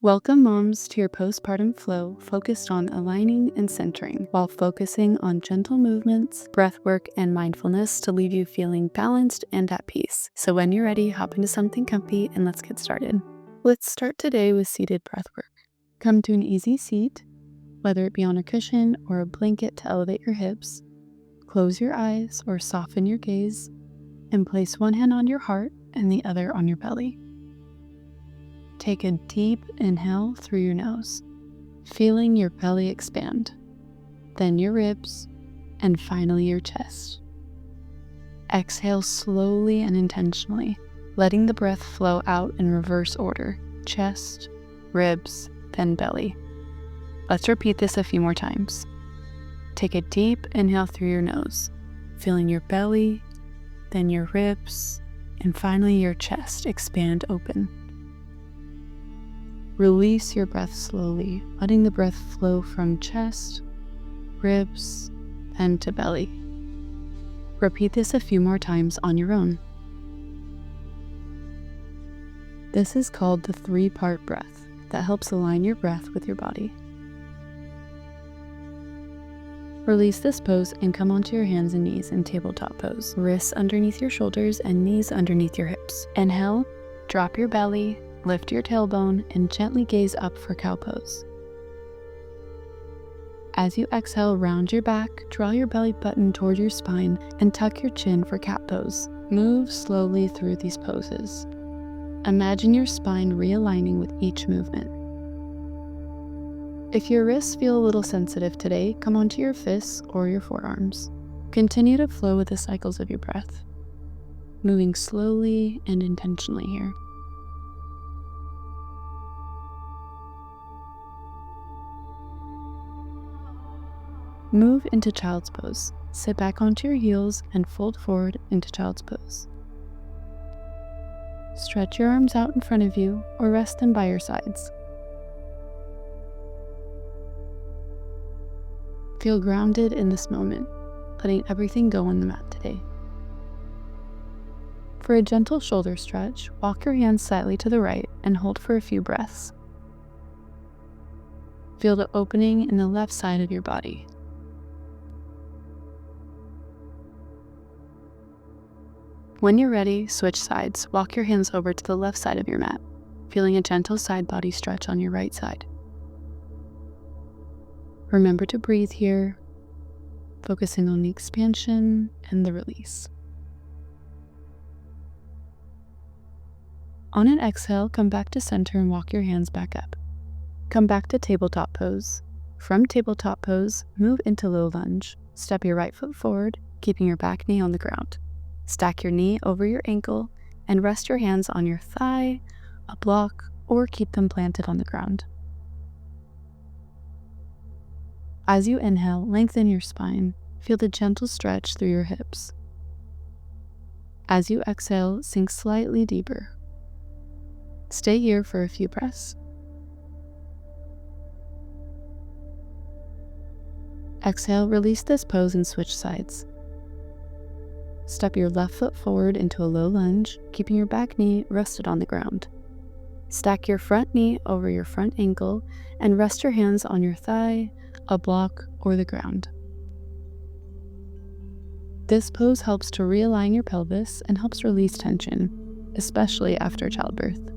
Welcome, moms, to your postpartum flow focused on aligning and centering while focusing on gentle movements, breath work, and mindfulness to leave you feeling balanced and at peace. So when you're ready, hop into something comfy and let's get started. Let's start today with seated breath work. Come to an easy seat, whether it be on a cushion or a blanket to elevate your hips. Close your eyes or soften your gaze and place one hand on your heart and the other on your belly. Take a deep inhale through your nose, feeling your belly expand, then your ribs, and finally your chest. Exhale slowly and intentionally, letting the breath flow out in reverse order: chest, ribs, then belly. Let's repeat this a few more times. Take a deep inhale through your nose, feeling your belly, then your ribs, and finally your chest expand open. Release your breath slowly, letting the breath flow from chest, ribs, then to belly. Repeat this a few more times on your own. This is called the 3-part breath that helps align your breath with your body. Release this pose and come onto your hands and knees in tabletop pose. Wrists underneath your shoulders and knees underneath your hips. Inhale, drop your belly, lift your tailbone, and gently gaze up for cow pose. As you exhale, round your back, draw your belly button toward your spine, and tuck your chin for cat pose. Move slowly through these poses. Imagine your spine realigning with each movement. If your wrists feel a little sensitive today, come onto your fists or your forearms. Continue to flow with the cycles of your breath, moving slowly and intentionally here. Move into child's pose. Sit back onto your heels and fold forward into child's pose. Stretch your arms out in front of you or rest them by your sides. Feel grounded in this moment, letting everything go on the mat today. For a gentle shoulder stretch, walk your hands slightly to the right and hold for a few breaths. Feel the opening in the left side of your body. When you're ready, switch sides. Walk your hands over to the left side of your mat, feeling a gentle side body stretch on your right side. Remember to breathe here, focusing on the expansion and the release. On an exhale, come back to center and walk your hands back up. Come back to tabletop pose. From tabletop pose, move into low lunge. Step your right foot forward, keeping your back knee on the ground. Stack your knee over your ankle and rest your hands on your thigh, a block, or keep them planted on the ground. As you inhale, lengthen your spine. Feel the gentle stretch through your hips. As you exhale, sink slightly deeper. Stay here for a few breaths. Exhale, release this pose and switch sides. Step your left foot forward into a low lunge, keeping your back knee rested on the ground. Stack your front knee over your front ankle and rest your hands on your thigh, a block, or the ground. This pose helps to realign your pelvis and helps release tension, especially after childbirth.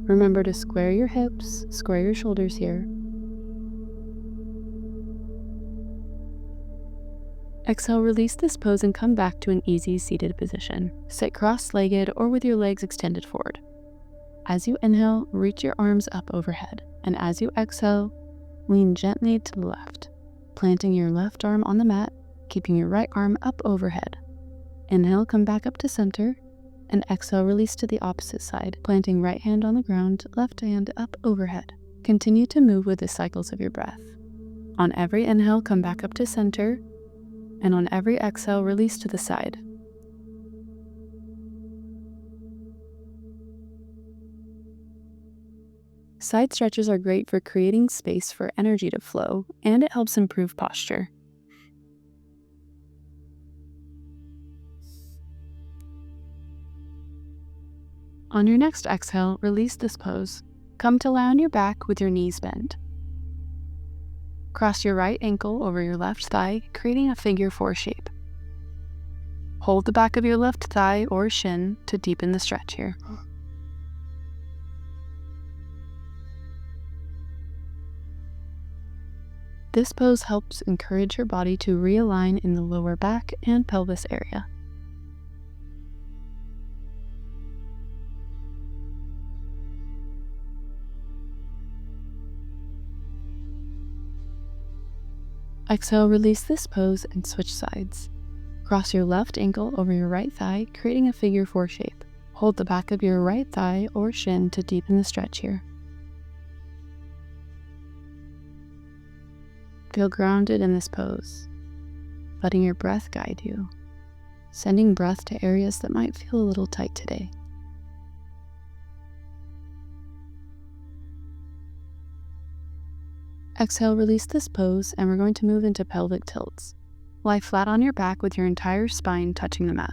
Remember to square your hips, square your shoulders here. Exhale, release this pose and come back to an easy seated position. Sit cross-legged or with your legs extended forward. As you inhale, reach your arms up overhead, and as you exhale, lean gently to the left, planting your left arm on the mat, keeping your right arm up overhead. Inhale, come back up to center, and exhale, release to the opposite side, planting right hand on the ground, left hand up overhead. Continue to move with the cycles of your breath. On every inhale, come back up to center, and on every exhale, release to the side. Side stretches are great for creating space for energy to flow, and it helps improve posture. On your next exhale, release this pose. Come to lie on your back with your knees bent. Cross your right ankle over your left thigh, creating a figure 4 shape. Hold the back of your left thigh or shin to deepen the stretch here. This pose helps encourage your body to realign in the lower back and pelvis area. Exhale, release this pose and switch sides. Cross your left ankle over your right thigh, creating a figure 4 shape. Hold the back of your right thigh or shin to deepen the stretch here. Feel grounded in this pose, letting your breath guide you, sending breath to areas that might feel a little tight today. Exhale, release this pose, and we're going to move into pelvic tilts. Lie flat on your back with your entire spine touching the mat.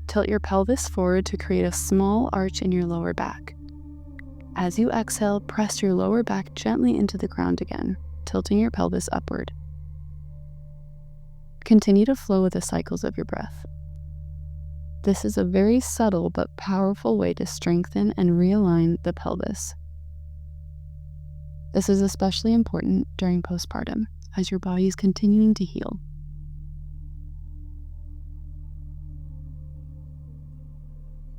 Tilt your pelvis forward to create a small arch in your lower back. As you exhale, press your lower back gently into the ground again, tilting your pelvis upward. Continue to flow with the cycles of your breath. This is a very subtle but powerful way to strengthen and realign the pelvis. This is especially important during postpartum, as your body is continuing to heal.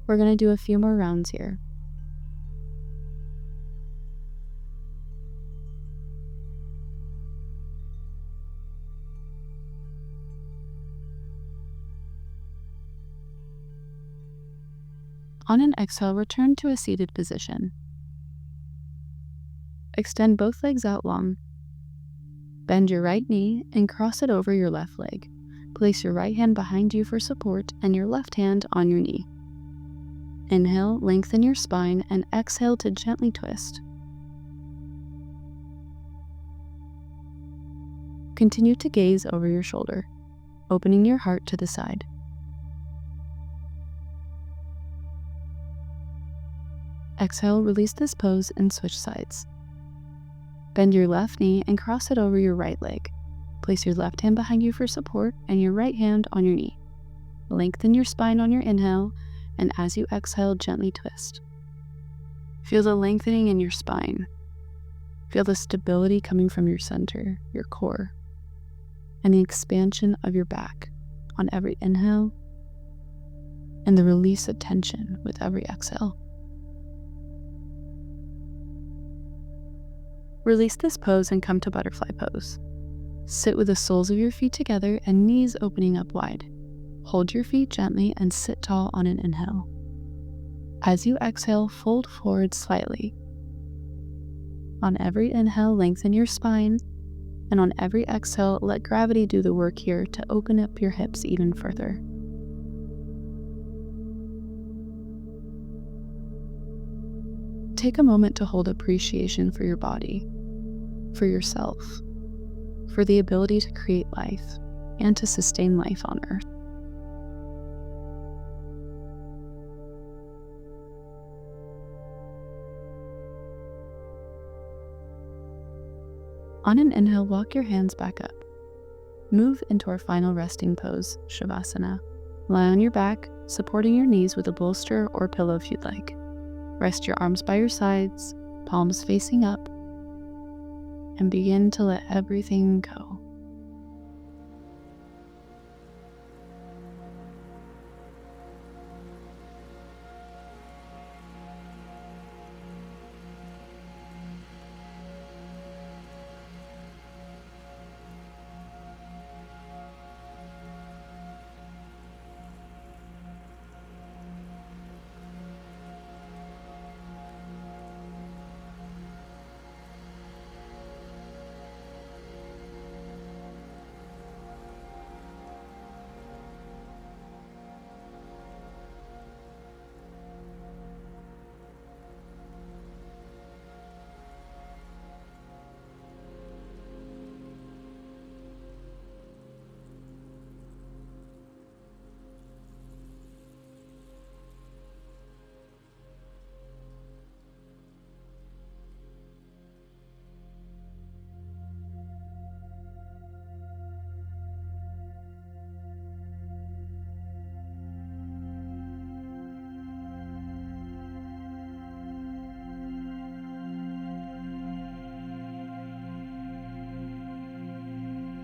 We're going to do a few more rounds here. On an exhale, return to a seated position. Extend both legs out long. Bend your right knee and cross it over your left leg. Place your right hand behind you for support and your left hand on your knee. Inhale, lengthen your spine, and exhale to gently twist. Continue to gaze over your shoulder, opening your heart to the side. Exhale, release this pose and switch sides. Bend your left knee and cross it over your right leg. Place your left hand behind you for support and your right hand on your knee. Lengthen your spine on your inhale, and as you exhale, gently twist. Feel the lengthening in your spine. Feel the stability coming from your center, your core, and the expansion of your back on every inhale, and the release of tension with every exhale. Release this pose and come to butterfly pose. Sit with the soles of your feet together and knees opening up wide. Hold your feet gently and sit tall on an inhale. As you exhale, fold forward slightly. On every inhale, lengthen your spine, and on every exhale, let gravity do the work here to open up your hips even further. Take a moment to hold appreciation for your body, for yourself, for the ability to create life and to sustain life on Earth. On an inhale, walk your hands back up. Move into our final resting pose, Shavasana. Lie on your back, supporting your knees with a bolster or pillow if you'd like. Rest your arms by your sides, palms facing up, and begin to let everything go.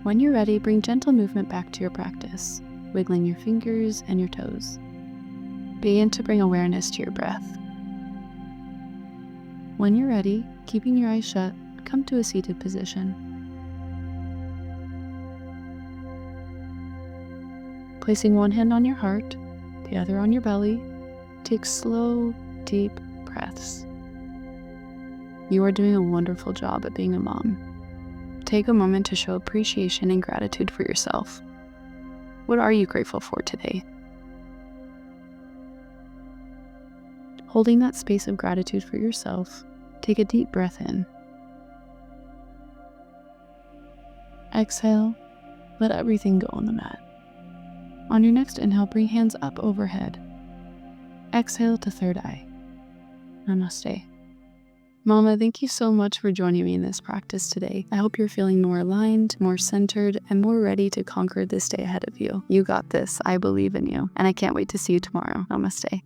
When you're ready, bring gentle movement back to your practice, wiggling your fingers and your toes. Begin to bring awareness to your breath. When you're ready, keeping your eyes shut, come to a seated position. Placing one hand on your heart, the other on your belly, take slow, deep breaths. You are doing a wonderful job at being a mom. Take a moment to show appreciation and gratitude for yourself. What are you grateful for today? Holding that space of gratitude for yourself, take a deep breath in. Exhale, let everything go on the mat. On your next inhale, bring hands up overhead. Exhale to third eye. Namaste. Mama, thank you so much for joining me in this practice today. I hope you're feeling more aligned, more centered, and more ready to conquer this day ahead of you. You got this. I believe in you, and I can't wait to see you tomorrow. Namaste.